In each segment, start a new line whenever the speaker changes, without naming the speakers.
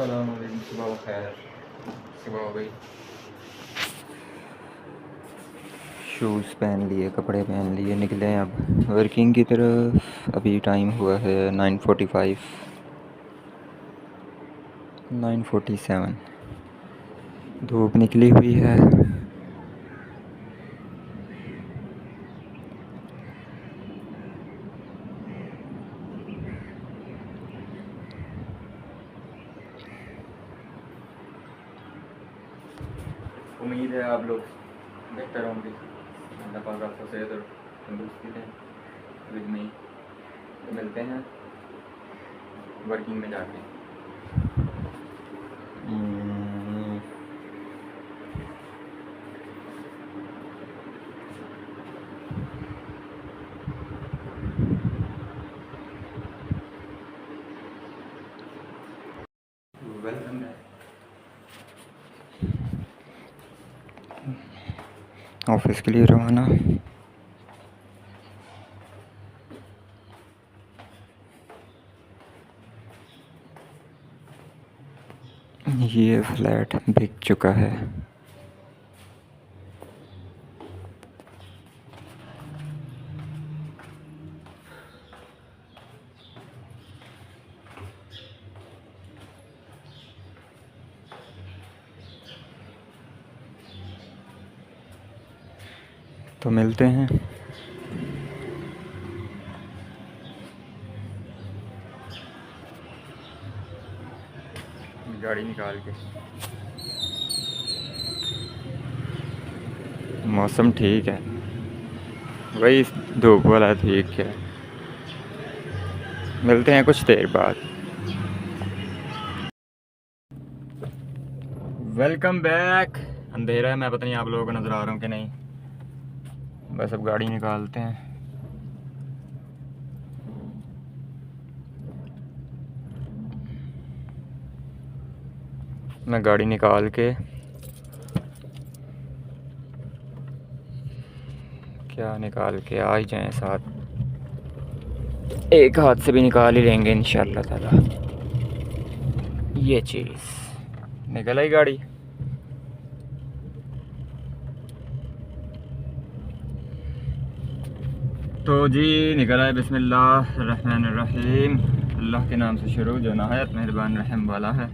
अस्सलाम वालेकुम, सुबह खैर। सुबह हो गई, शूज़ पहन लिए, कपड़े पहन लिए, निकले हैं अब वर्किंग की तरफ। अभी टाइम हुआ है 9:45, 9:47। धूप निकली हुई है। उम्मीद है आप लोग बेहतर होंगे। अल्लाह पाक आपको सेहत और तंदुरुस्ती दें। विद में तो मिलते हैं वर्किंग में जाके। Welcome back. ऑफिस के लिए रवाना। ये फ्लैट बिक चुका है। तो मिलते हैं। गाड़ी निकाल के। मौसम ठीक है, वही धूप वाला ठीक है। मिलते हैं कुछ देर बाद। Welcome back. अंधेरा है, मैं पता नहीं आप लोगों को नज़र आ रहा हूँ कि नहीं। बस अब गाड़ी निकालते हैं। मैं गाड़ी निकाल के क्या निकाल के आ ही जाएं साथ, एक हाथ से भी निकाल ही लेंगे इंशाल्लाह ताला। ये चीज़ निकल आई गाड़ी। तो जी निकल आए। बिस्मिल्लाह रहमान रहीम। अल्लाह के नाम से शुरू जो नहायत मेहरबान रहम वाला है।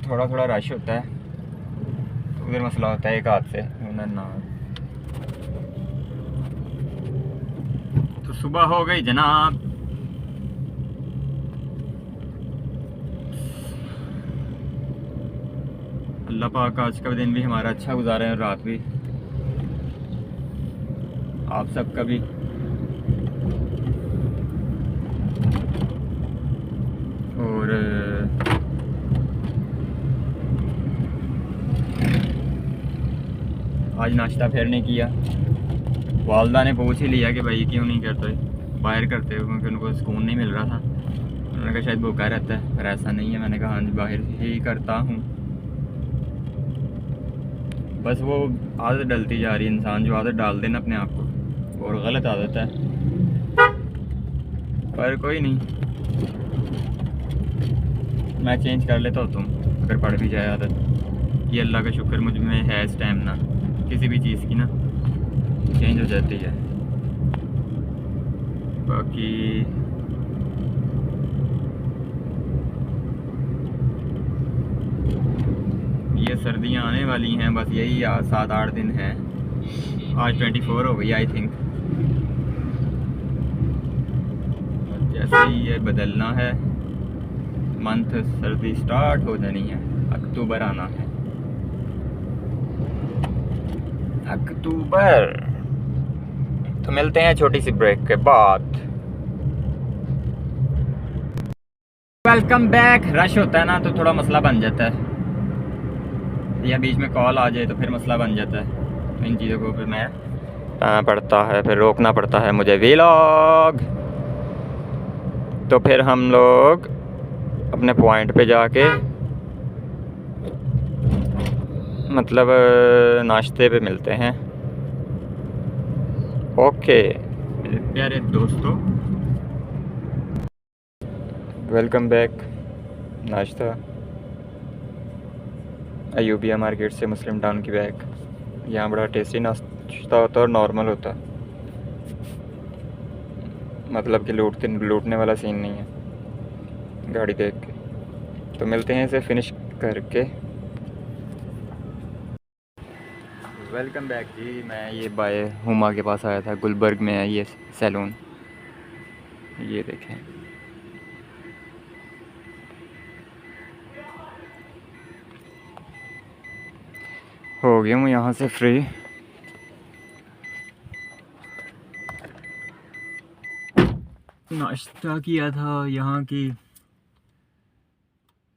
थोड़ा थोड़ा रश होता है तो उधर मसला होता है एक हाथ से ना। तो सुबह हो गई जनाब। अल्लाह पाक आज का दिन भी हमारा अच्छा गुजारे हैं और रात भी आप सबका भी। और आज नाश्ता फिर नहीं किया। वालदा ने पूछ ही लिया कि भाई क्यों नहीं करते, बाहर करते हो, क्योंकि उनको सुकून नहीं मिल रहा था। उन्होंने कहा शायद भूखा रहता है, पर ऐसा नहीं है। मैंने कहा हाँ जी बाहर ही करता हूँ। बस वो आदत डलती जा रही है। इंसान जो आदत डाल देना अपने आप को, और गलत आदत है, पर कोई नहीं, मैं चेंज कर लेता हूँ। तुम अगर पड़ भी जाए आदत, ये अल्लाह का शुक्र मुझ में है इस टाइम ना, किसी भी चीज़ की ना चेंज हो जाती है। बाकी ये सर्दियाँ आने वाली हैं, बस यही 7-8 दिन है। आज 24 हो गई आई थिंक। जैसे ही ये बदलना है मंथ, सर्दी स्टार्ट हो जानी है। अक्टूबर आना है, अक्टूबर। तो मिलते हैं छोटी सी ब्रेक के बाद। Welcome back. रश होता है ना तो थोड़ा मसला बन जाता है, या बीच में कॉल आ जाए तो फिर मसला बन जाता है। इन चीज़ों को फिर मैं पड़ता है, फिर रोकना पड़ता है मुझे व्लॉग। तो फिर हम लोग अपने पॉइंट पे जाके मतलब नाश्ते पे मिलते हैं। ओके प्यारे दोस्तों। Welcome back. नाश्ता अयूबिया मार्केट से मुस्लिम टाउन की बैग। यहाँ बड़ा टेस्टी नाश्ता होता है और नॉर्मल होता है, मतलब कि लूटने वाला सीन नहीं है गाड़ी देख के। तो मिलते हैं इसे फिनिश करके। वेलकम बैक जी। मैं ये बाय हुमा के पास आया था, गुलबर्ग में है ये सैलून। ये देखें, हो गया हूँ यहाँ से फ्री। नाश्ता किया था, यहाँ की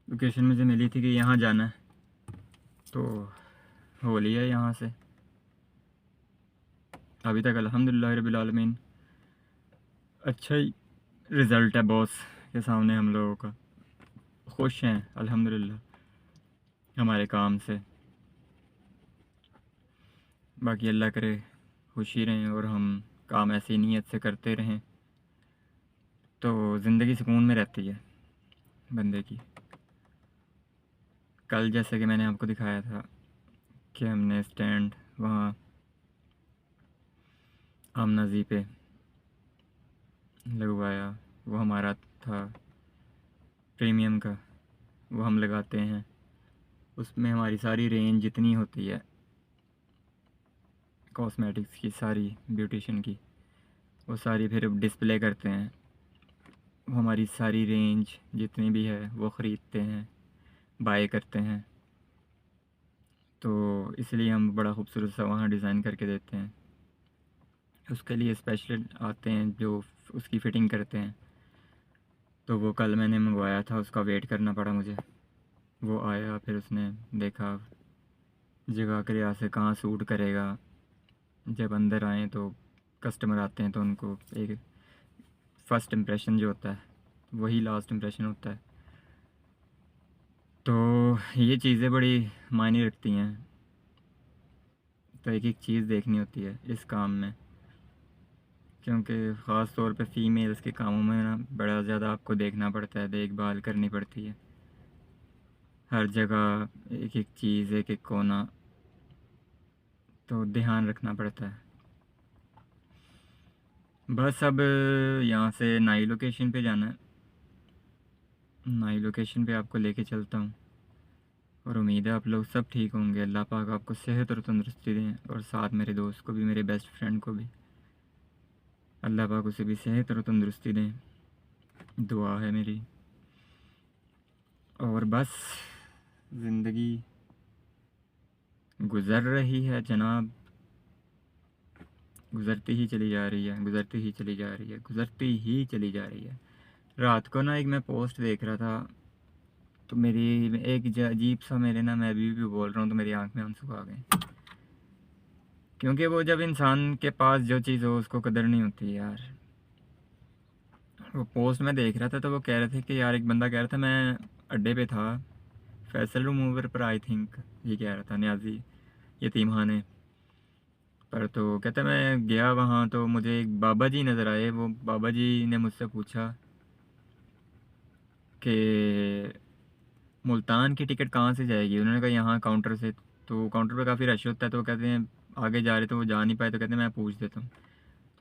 लोकेशन मुझे मिली थी कि यहाँ जाना है, तो हो लिया यहाँ से। अभी तक अल्हम्दुलिल्लाह रब्बिल आलमीन अच्छा ही रिज़ल्ट है बॉस के सामने। हम लोगों का खुश हैं अल्हम्दुलिल्लाह हमारे काम से। बाकी अल्लाह करे खुशी रहें और हम काम ऐसी नीयत से करते रहें, तो ज़िंदगी सुकून में रहती है बंदे की। कल जैसे कि मैंने आपको दिखाया था कि हमने स्टैंड वहाँ आमना जी पे लगवाया, वो हमारा था प्रीमियम का, वो हम लगाते हैं। उसमें हमारी सारी रेंज जितनी होती है कॉस्मेटिक्स की, सारी ब्यूटिशियन की, वो सारी फिर डिस्प्ले करते हैं। वो हमारी सारी रेंज जितनी भी है वो ख़रीदते हैं, बाय करते हैं। तो इसलिए हम बड़ा खूबसूरत सा वहाँ डिज़ाइन करके देते हैं। उसके लिए स्पेशल आते हैं जो उसकी फ़िटिंग करते हैं। तो वो कल मैंने मंगवाया था, उसका वेट करना पड़ा मुझे। वो आया, फिर उसने देखा जगह के लिहाज से कहाँ सूट करेगा। जब अंदर आए तो कस्टमर आते हैं तो उनको एक फ़र्स्ट इम्प्रेशन जो होता है वही लास्ट इम्प्रेशन होता है। तो ये चीज़ें बड़ी मायने रखती हैं। तो एक एक चीज़ देखनी होती है इस काम में, क्योंकि ख़ास तौर पे फ़ीमेल्स के कामों में ना बड़ा ज़्यादा आपको देखना पड़ता है, देखभाल करनी पड़ती है हर जगह, एक एक चीज़, एक एक कोना, तो ध्यान रखना पड़ता है। बस अब यहाँ से नई लोकेशन पे जाना है। नई लोकेशन पे आपको लेके चलता हूँ और उम्मीद है आप लोग सब ठीक होंगे। अल्लाह पाक आपको सेहत और तंदुरुस्ती दें, और साथ मेरे दोस्त को भी, मेरे बेस्ट फ्रेंड को भी अल्लाह पाक उसे भी सेहत और तंदुरुस्ती दें, दुआ है मेरी। और बस ज़िंदगी गुज़र रही है जनाब, गुज़रती ही चली जा रही है, गुज़रती ही चली जा रही है, गुज़रती ही चली जा रही है। रात को ना एक मैं पोस्ट देख रहा था, तो मेरी एक अजीब सा मेरे ना, मैं अभी भी बोल रहा हूँ तो मेरी आंख में आंसू आ गए। क्योंकि वो जब इंसान के पास जो चीज़ हो उसको कदर नहीं होती यार। वो पोस्ट में देख रहा था तो वो कह रहे थे कि यार, एक बंदा कह रहा था, मैं अड्डे पे था फैसल रिमूवर पर, आई थिंक ये कह रहा था, न्याजी यतीम खाने पर। तो कहते मैं गया वहाँ तो मुझे एक बाबा जी नज़र आए। वो बाबा जी ने मुझसे पूछा कि मुल्तान की टिकट कहाँ से जाएगी। उन्होंने कहा यहाँ काउंटर से। तो काउंटर पे काफ़ी रश होता है, तो वो कहते हैं आगे जा रहे, तो वो जा नहीं पाए, तो कहते हैं मैं पूछ देता हूँ।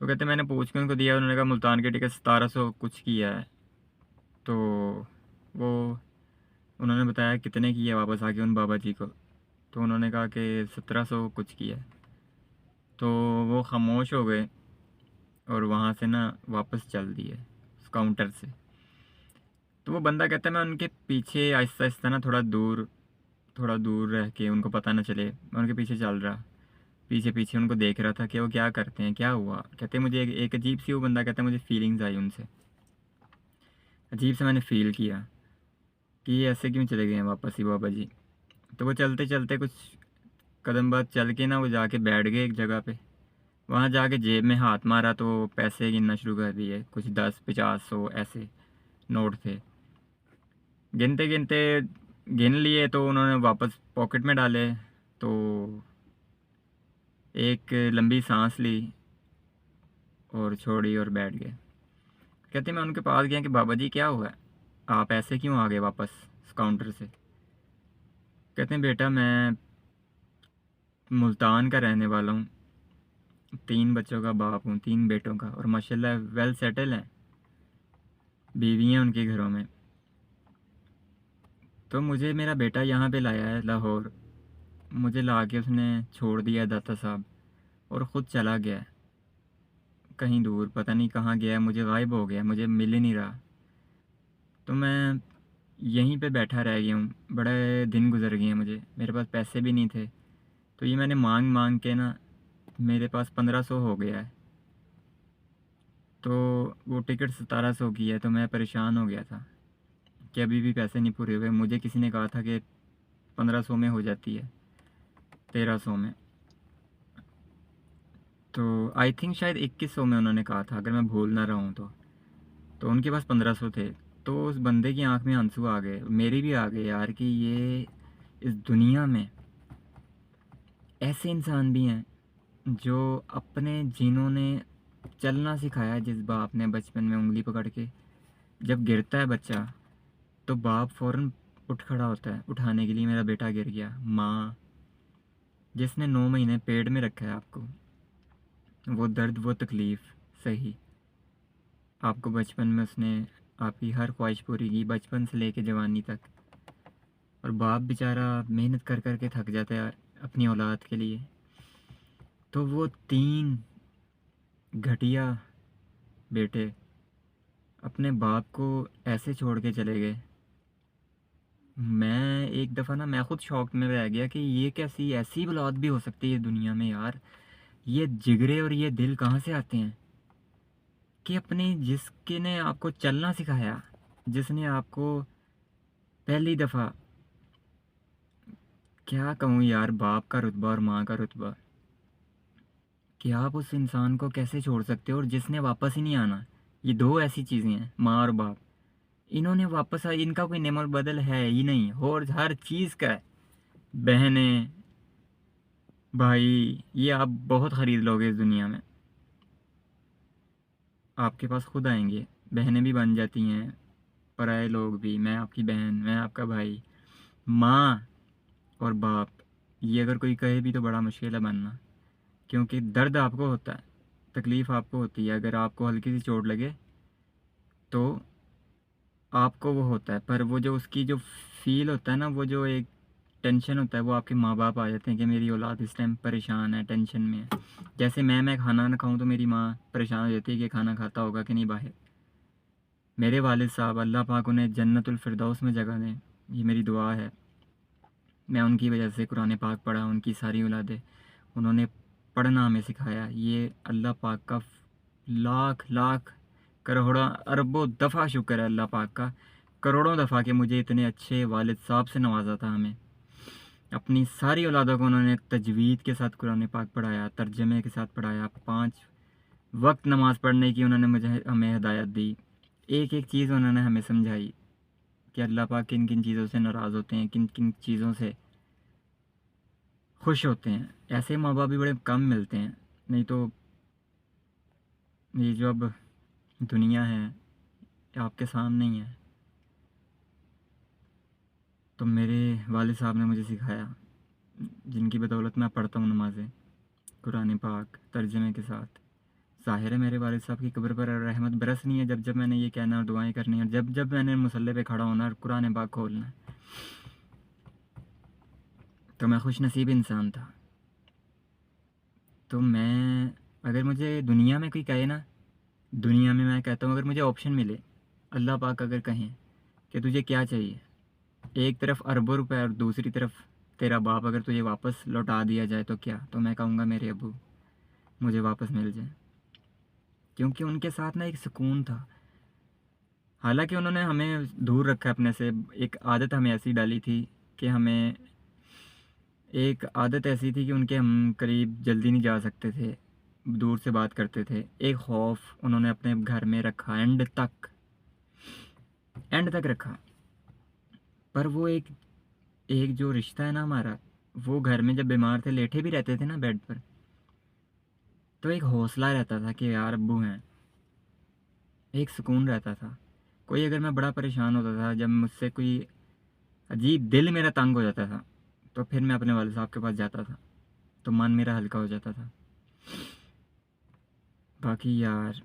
तो कहते मैंने पूछ के उनको दिया। उन्होंने कहा मुल्तान की टिकट 1700 कुछ की है। तो वो उन्होंने बताया कितने की है वापस आके उन बाबा जी को, तो उन्होंने कहा कि 1700 कुछ की है। तो वो खामोश हो गए और वहाँ से ना वापस चल दिए उस काउंटर से। तो वो बंदा कहता है मैं उनके पीछे आहिस्ता आहिस्ता ना थोड़ा दूर रह के, उनको पता ना चले, मैं उनके पीछे चल रहा, पीछे पीछे उनको देख रहा था कि वो क्या करते हैं, क्या हुआ। कहते मुझे एक अजीब सी, वो बंदा कहता है मुझे फीलिंग्स आई उनसे, अजीब से मैंने फ़ील किया कि ये ऐसे क्यों चले गए हैं वापस ही बाबा जी। तो वो चलते चलते कुछ कदम बाद चल के ना वो जाके बैठ गए एक जगह पे। वहाँ जाके जेब में हाथ मारा तो पैसे गिनना शुरू कर दिए, कुछ 10, 50, 100 ऐसे नोट थे। गिनते गिनते गिन लिए तो उन्होंने वापस पॉकेट में डाले। तो एक लंबी सांस ली और छोड़ी और बैठ गए। कहते मैं उनके पास गया कि बाबा जी क्या हुआ है। आप ऐसे क्यों आ गए वापस काउंटर से? कहते हैं बेटा मैं मुल्तान का रहने वाला हूँ, 3 बच्चों का बाप हूँ, 3 बेटों का, और माशाल्लाह वेल सेटल है, बीवी हैं उनके घरों में। तो मुझे मेरा बेटा यहाँ पे लाया है लाहौर, मुझे ला के उसने छोड़ दिया दाता साहब, और ख़ुद चला गया है कहीं दूर, पता नहीं कहाँ गया है, मुझे गायब हो गया, मुझे मिल ही नहीं रहा। तो मैं यहीं पे बैठा रह गया हूँ, बड़े दिन गुजर गए हैं, मुझे मेरे पास पैसे भी नहीं थे। तो ये मैंने मांग मांग के ना मेरे पास 1500 हो गया है। तो वो टिकट 1700 की है, तो मैं परेशान हो गया था कि अभी भी पैसे नहीं पूरे हुए। मुझे किसी ने कहा था कि 1500 में हो जाती है, 1300 में। तो आई थिंक शायद 2100 में उन्होंने कहा था, अगर मैं भूल ना रहा हूँ तो उनके पास 1500 थे। तो उस बंदे की आंख में आंसू आ गए, मेरे भी आ गए यार, कि ये इस दुनिया में ऐसे इंसान भी हैं जो अपने जिन्होंने चलना सिखाया, जिस बाप ने बचपन में उंगली पकड़ के, जब गिरता है बच्चा तो बाप फ़ौरन उठ खड़ा होता है उठाने के लिए, मेरा बेटा गिर गया। माँ जिसने 9 महीने पेट में रखा है आपको, वो दर्द वो तकलीफ़ सही, आपको बचपन में उसने आपकी हर ख्वाहिश पूरी की, बचपन से लेके जवानी तक। और बाप बेचारा मेहनत कर कर के थक जाता है अपनी औलाद के लिए। तो वो 3 घटिया बेटे अपने बाप को ऐसे छोड़ के चले गए। मैं एक दफ़ा ना मैं ख़ुद शॉक में रह गया कि ये कैसी ऐसी औलाद भी हो सकती है दुनिया में यार। ये जिगरे और ये दिल कहाँ से आते हैं कि अपने जिसके ने आपको चलना सिखाया, जिसने आपको पहली दफ़ा, क्या कहूँ यार, बाप का रुतबा और माँ का रुतबा, कि आप उस इंसान को कैसे छोड़ सकते हो, और जिसने वापस ही नहीं आना। ये 2 ऐसी चीज़ें हैं, माँ और बाप। इन्होंने वापस इनका कोई नेमल बदल है ही नहीं, और हर चीज़ का है। बहनें भाई ये आप बहुत ख़रीद लोगे इस दुनिया में, आपके पास खुद आएंगे, बहनें भी बन जाती हैं, पराए लोग भी, मैं आपकी बहन, मैं आपका भाई। माँ और बाप, ये अगर कोई कहे भी तो बड़ा मुश्किल है बनना, क्योंकि दर्द आपको होता है, तकलीफ़ आपको होती है। अगर आपको हल्की सी चोट लगे तो आपको वो होता है, पर वो जो उसकी जो फील होता है ना, वो जो एक टेंशन होता है, वो आपके माँ बाप आ जाते हैं कि मेरी औलाद इस टाइम परेशान है, टेंशन में है। जैसे मैं खाना ना खाऊं तो मेरी माँ परेशान हो जाती है कि खाना खाता होगा कि नहीं बाहर। मेरे वालिद साहब, अल्लाह पाक उन्हें जन्नतुल फिरदौस में जगह दें, ये मेरी दुआ है। मैं उनकी वजह से कुरान पाक पढ़ा, उनकी सारी औलादें, उन्होंने पढ़ना हमें सिखाया। ये अल्लाह पाक का लाख लाख करोड़ों अरबों दफ़ा शुक्र है अल्लाह पाक का, करोड़ों दफ़ा कि मुझे इतने अच्छे वालिद साहब से नवाजा था। हमें अपनी सारी औलादों को उन्होंने तजवीद के साथ कुरान पाक पढ़ाया, तर्जमे के साथ पढ़ाया, 5 वक्त नमाज़ पढ़ने की उन्होंने हमें हिदायत दी। एक एक चीज़ उन्होंने हमें समझाई कि अल्लाह पाक किन किन चीज़ों से नाराज़ होते हैं, किन किन चीज़ों से खुश होते हैं। ऐसे माँ बाप भी बड़े कम मिलते हैं, नहीं तो ये जो अब दुनिया है आपके सामने ही है। तो मेरे वालिद साहब ने मुझे सिखाया, जिनकी बदौलत मैं पढ़ता हूँ नमाज़ें कुरान पाक तर्जमे के साथ। ज़ाहिर है मेरे वालिद साहब की कब्र पर रहमत बरसनी है जब जब मैंने ये कहना और दुआएं करनी है, और जब जब मैंने मुसल्ले पे खड़ा होना और कुरान पाक खोलना है। तो मैं खुश नसीब इंसान था। तो मैं, अगर मुझे दुनिया में कोई कहे ना, दुनिया में मैं कहता हूँ अगर मुझे ऑप्शन मिले, अल्लाह पाक अगर कहें कि तुझे क्या चाहिए, एक तरफ अरबों रुपए और दूसरी तरफ तेरा बाप अगर तुझे वापस लौटा दिया जाए तो क्या, तो मैं कहूँगा मेरे अब्बू मुझे वापस मिल जाए। क्योंकि उनके साथ ना एक सुकून था। हालांकि उन्होंने हमें दूर रखा अपने से, एक आदत हमें ऐसी डाली थी कि हमें, एक आदत ऐसी थी कि उनके हम करीब जल्दी नहीं जा सकते थे, दूर से बात करते थे। एक खौफ उन्होंने अपने घर में रखा, एंड तक रखा। पर वो एक एक जो रिश्ता है ना हमारा, वो घर में जब बीमार थे, लेटे भी रहते थे ना बेड पर, तो एक हौसला रहता था कि यार अब्बू हैं, एक सुकून रहता था। कोई अगर मैं बड़ा परेशान होता था, जब मुझसे कोई अजीब दिल मेरा तंग हो जाता था, तो फिर मैं अपने वालिद साहब के पास जाता था, तो मन मेरा हल्का हो जाता था। बाकी यार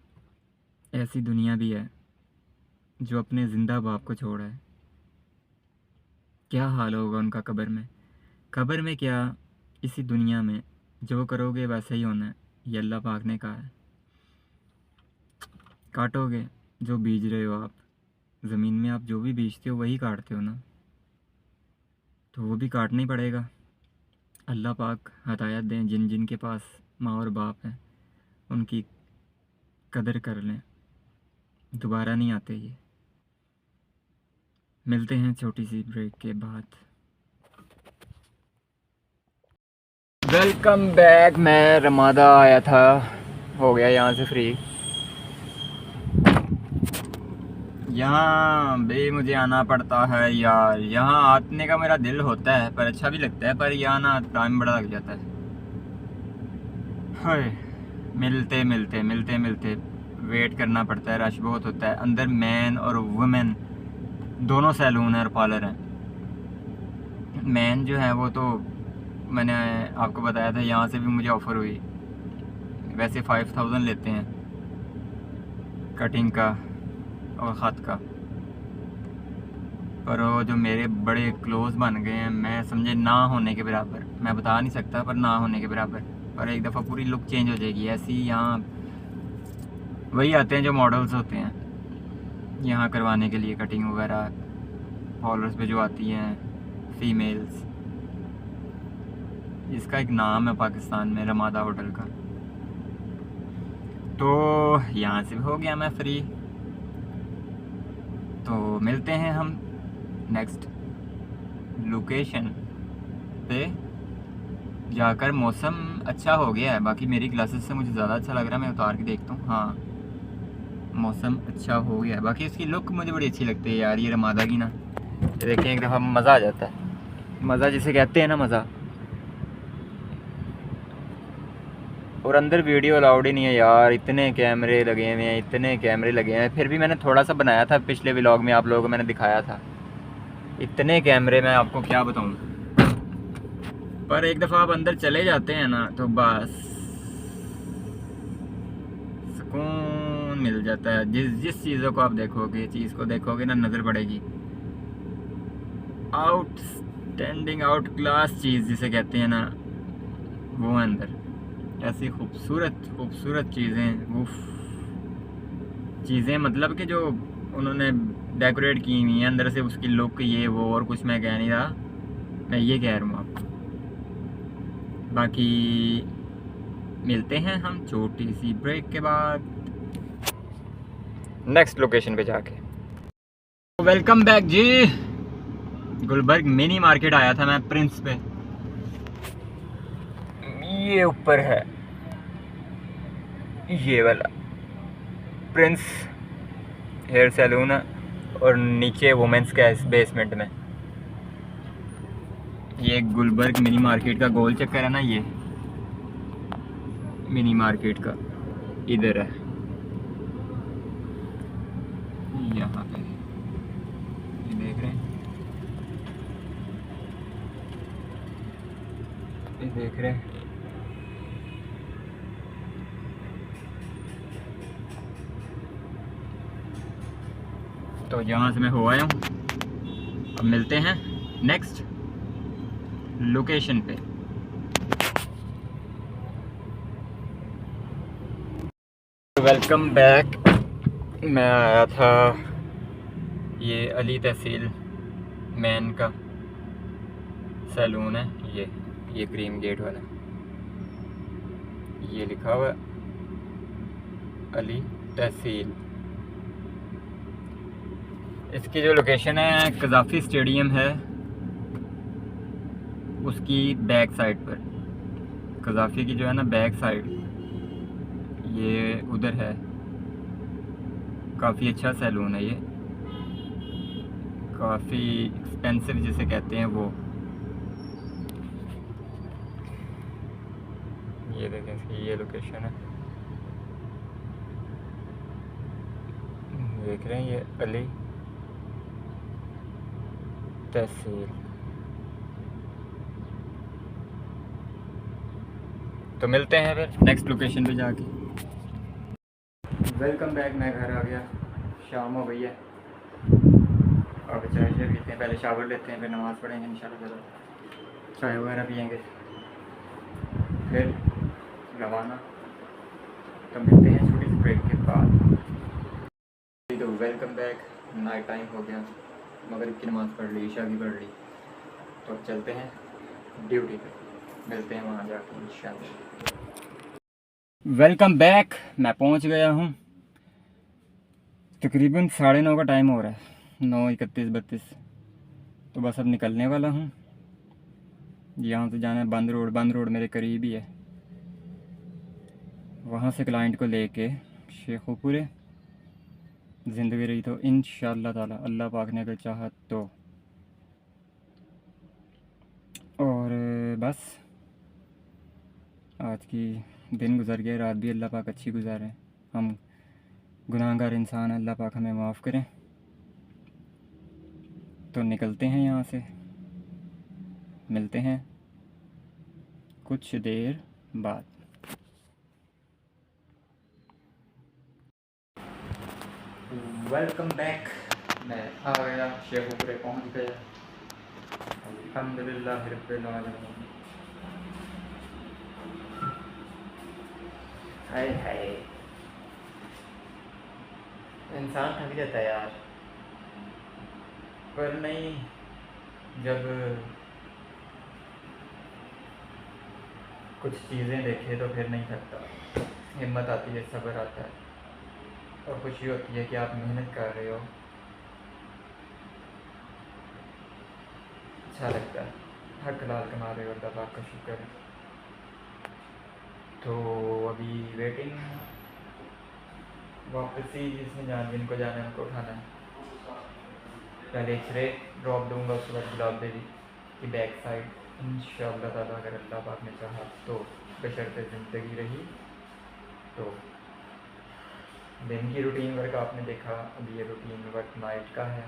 ऐसी दुनिया भी है जो अपने ज़िंदा बाप को छोड़ा है। क्या हाल होगा उनका कब्र में। कब्र में क्या, इसी दुनिया में जो करोगे वैसे ही होना है, ये अल्लाह पाक ने कहा है। काटोगे जो बीज रहे हो आप, ज़मीन में आप जो भी बीजते हो वही काटते हो ना, तो वो भी काटना ही पड़ेगा। अल्लाह पाक हदायत दें जिन जिन के पास माँ और बाप हैं, उनकी कदर कर लें, दोबारा नहीं आते ये। मिलते हैं छोटी सी ब्रेक के बाद। Welcome back. मैं रमादा आया था, हो गया यहाँ से फ्री। यहाँ भी मुझे आना पड़ता है यार, यहाँ आने का मेरा दिल होता है, पर अच्छा भी लगता है, पर यहाँ ना टाइम बड़ा लग जाता है। हाय, मिलते मिलते मिलते मिलते वेट करना पड़ता है, रश बहुत होता है अंदर। मैन और वुमेन दोनों सैलून है और पार्लर हैं। मैन जो है वो तो मैंने आपको बताया था, यहाँ से भी मुझे ऑफ़र हुई। वैसे 5000 लेते हैं कटिंग का और ख़त का, पर वो जो मेरे बड़े क्लोज बन गए हैं, मैं समझे ना होने के बराबर, मैं बता नहीं सकता पर ना होने के बराबर। पर एक दफ़ा पूरी लुक चेंज हो जाएगी ऐसी। यहाँ वही आते हैं जो मॉडल्स होते हैं यहाँ करवाने के लिए कटिंग वगैरह, पार्लर्स पे जो आती हैं फीमेल्स। इसका एक नाम है पाकिस्तान में, रमादा होटल का। तो यहाँ से हो गया मैं फ्री, तो मिलते हैं हम नेक्स्ट लोकेशन पे जाकर। मौसम अच्छा हो गया है, बाकी मेरी क्लासेस से मुझे ज़्यादा अच्छा लग रहा है। मैं उतार के देखता हूँ, हाँ मौसम अच्छा हो गया है। बाकी इसकी लुक मुझे बड़ी अच्छी लगती है यार, ये रमादा की ना। देखें एक दफ़ा मज़ा आ जाता है, मज़ा जिसे कहते हैं ना, मज़ा। और अंदर वीडियो अलाउड ही नहीं है यार, इतने कैमरे लगे हुए हैं, इतने कैमरे लगे हैं। फिर भी मैंने थोड़ा सा बनाया था, पिछले व्लॉग में आप लोगों को मैंने दिखाया था। इतने कैमरे मैं आपको क्या बताऊं। पर एक दफ़ा आप अंदर चले जाते हैं ना, तो बस सुकून मिल जाता है। जिस चीज़ों को आप देखोगे, चीज़ को देखोगे ना, नज़र पड़ेगी। आउटस्टैंडिंग, आउट क्लास चीज़ जिसे कहते हैं ना, वो अंदर ऐसी खूबसूरत खूबसूरत चीज़ें, उफ चीज़ें मतलब कि जो उन्होंने डेकोरेट की हुई हैं अंदर से, उसकी लुक ये वो, और कुछ मैं कह नहीं रहा, मैं ये कह रहा हूँ आपको। बाकी मिलते हैं हम छोटी सी ब्रेक के बाद नेक्स्ट लोकेशन पे जाके। वेलकम बैक जी। गुलबर्ग मिनी मार्केट आया था मैं, प्रिंस पे। ये ऊपर है ये वाला प्रिंस हेयर सैलून है, और नीचे वुमेंस का है बेसमेंट में। ये गुलबर्ग मिनी मार्केट का गोल चक्कर है ना, ये मिनी मार्केट का इधर है, यहाँ पे ये देख रहे हैं, ये देख रहे हैं। तो यहाँ से मैं हो आया हूँ, अब मिलते हैं नेक्स्ट लोकेशन पे। Welcome back. मैं आया था, ये अली तहसील मैन का सैलून है, ये क्रीम गेट वाला, ये लिखा हुआ अली तहसील। इसकी जो लोकेशन है, कज़ाफ़ी स्टेडियम है उसकी बैक साइड पर। कज़ाफ़ी की जो है ना बैक साइड, ये उधर है। काफ़ी अच्छा सैलून है ये, काफ़ी एक्सपेंसिव जिसे कहते हैं वो। ये देखें इसकी ये लोकेशन है, देख रहे हैं ये अली तहसील। तो मिलते हैं फिर नेक्स्ट लोकेशन पे जाके। Welcome back. मैं घर आ गया, शाम हो गई है। अब चाय से पीते हैं, पहले शावर लेते हैं, फिर नमाज़ पढ़ेंगे इंशाल्लाह। चलो चाय वगैरह पियेंगे, फिर रवाना। तो मिलते हैं छोटी सी ब्रेक के बाद। तो वेलकम बैक। नाइट टाइम हो गया, मगरिब की नमाज़ पढ़ ली, ईशा की पढ़ ली। तो अब चलते हैं ड्यूटी पे, मिलते हैं वहाँ जाके इंशाल्लाह। Welcome back. मैं पहुँच गया हूँ, तकरीबन 9:30 का टाइम हो रहा है, 9:31-32। तो बस अब निकलने वाला हूँ। यहाँ से जाना है बंद रोड। बंद रोड मेरे करीब ही है। वहाँ से क्लाइंट को लेके शेखुपुरे ज़िंदगी रही तो इंशाअल्लाह ताला, अल्लाह पाक ने अगर चाहा तो। और बस आज की दिन गुजर गया, रात भी अल्लाह पाक अच्छी गुजारे। हम गुनाहगार इंसान, अल्लाह पाक हमें माफ़ करें। तो निकलते हैं यहाँ से, मिलते हैं कुछ देर बाद। Welcome back. मैं आ गया, शेखुपुरे पहुँच गया अल्हम्दुलिल्लाह रब्बिल आलमीन। हाय हाय, इंसान थक जाता है यार, पर नहीं, जब कुछ चीज़ें देखे तो फिर नहीं थकता। हिम्मत आती है, सब्र आता है, और खुशी होती है कि आप मेहनत कर रहे हो। अच्छा लगता है, हक हलाल कमा रहे हो, अल्लाह पाक का शुक्र है। तो अभी वेटिंग, वापसी जिसमें जिनको जाना है उनको उठाना है। पहले एक्सरे ड्रॉप दूंगा, उसके बाद गुलाब देवी की बैक साइड इंशाअल्लाह ताला, अगर अल्लाह पाक ने चाहा तो, बशर्ते ज़िंदगी रही तो। दिन की रूटीन वर्क आपने देखा, अभी ये रूटीन वर्क नाइट का है।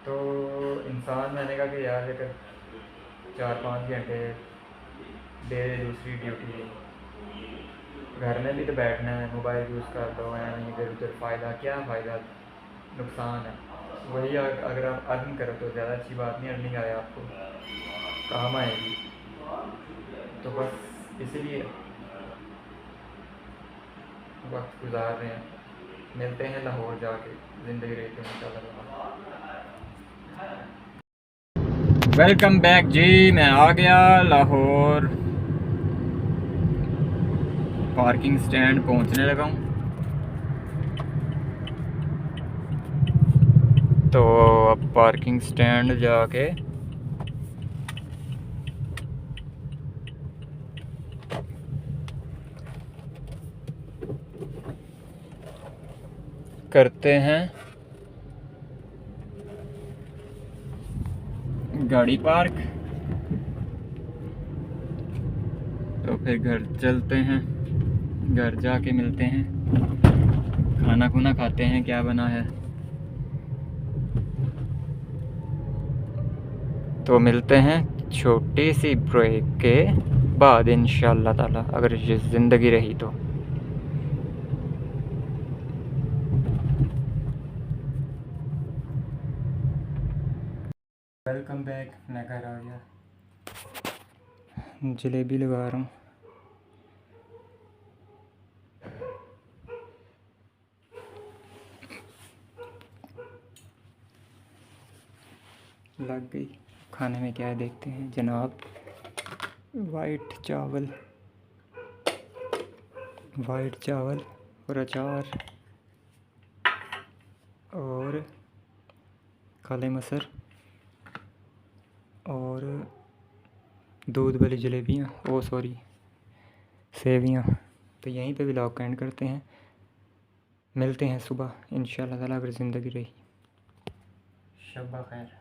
तो इंसान, मैंने कहा कि यार अगर 4-5 घंटे दे दूसरी ड्यूटी, घर में भी तो बैठना है, मोबाइल यूज़ कर दो, इधर उधर, फ़ायदा क्या, फ़ायदा नुकसान है। वही अगर आप अर्न करो तो ज़्यादा अच्छी बात नहीं, अर्निंग आए आपको काम आएगी। तो बस इसीलिए वक्त गुजार रहे हैं। मिलते हैं लाहौर जाके, ज़िंदगी रही तो इंशाल्लाह। वेलकम बैक जी। मैं आ गया लाहौर, पार्किंग स्टैंड पहुंचने लगा हूँ। तो अब पार्किंग स्टैंड जाके करते हैं गाड़ी पार्क। तो फिर घर चलते हैं, घर जाके मिलते हैं, खाना खुना खाते हैं, क्या बना है। तो मिलते हैं छोटी सी ब्रेक के बाद इंशाअल्लाह ताला, अगर ये ज़िंदगी रही तो। Welcome back. मैं घर आ गया, जलेबी लगा रहा हूँ। लग गई। खाने में क्या है देखते हैं जनाब। वाइट चावल और अचार और काले मसर और दूध वाली जलेबियाँ, ओ सॉरी सेवियाँ। तो यहीं पे व्लॉग का एंड करते हैं, मिलते हैं सुबह इंशाअल्लाह ताला, अगर ज़िंदगी रही। शब्बा खैर।